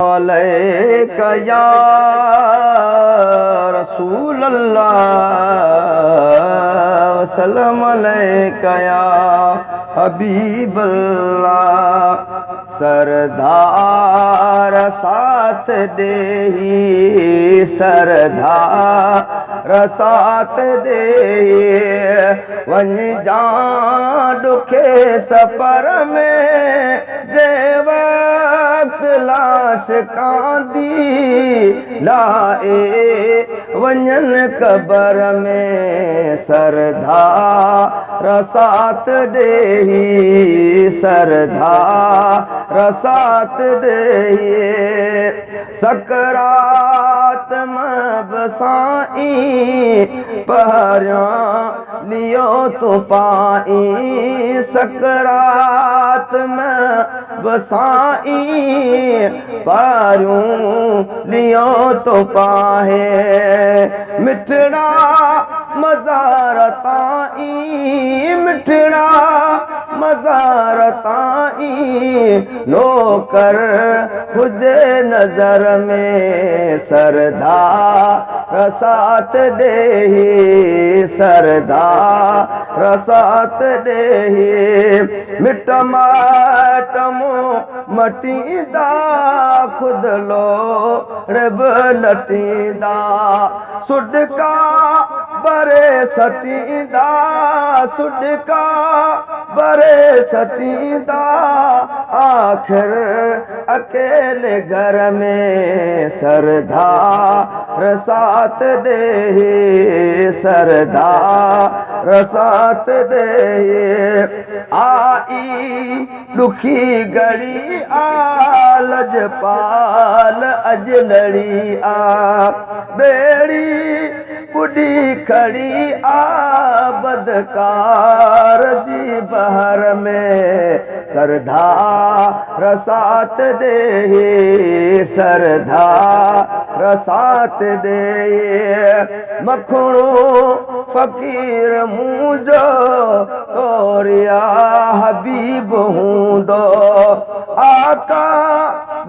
अलैका या रसूल अल्लाह वसल्लम अलैका या हबीब अल्लाह। सरदार साथ देही सरदार साथ देही वञ जा ॾुखे सफ़र में जे वक़्त लाश कांदी लाए वञन कबर में सरदार साथ देही सरदार साथ देही सकरात मबसाई पहरियां लियो तो पाई सकरात मबसाई पहरियों लियो तो पाहे मिठड़ा मज़ारताई मिठड़ा मज़ारताई नौकर हुजे नजर में सरदार साथ देही सरदार साथ देही मिट माटमो मटीदा खुद लो रब लटीदा सुडका बरे सटीदा सुडका बरे सटीदा आखिर अकेले घर में सरदार साथ देही सरदार साथ देही आई दुखी घड़ी आलज पाल अजलड़ी आ बेड़ी बुढ़ी खड़ी बदकार जी बहर में सरदार साथ देही सरदार साथ देही मखणो फकीर मुझो तोरिया हबीब हूंदो आका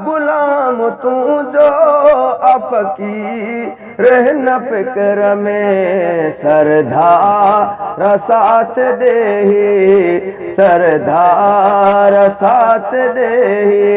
गुलाम तू जो अफकीर न फिक्र में सरदार साथ देही सरदार साथ देही।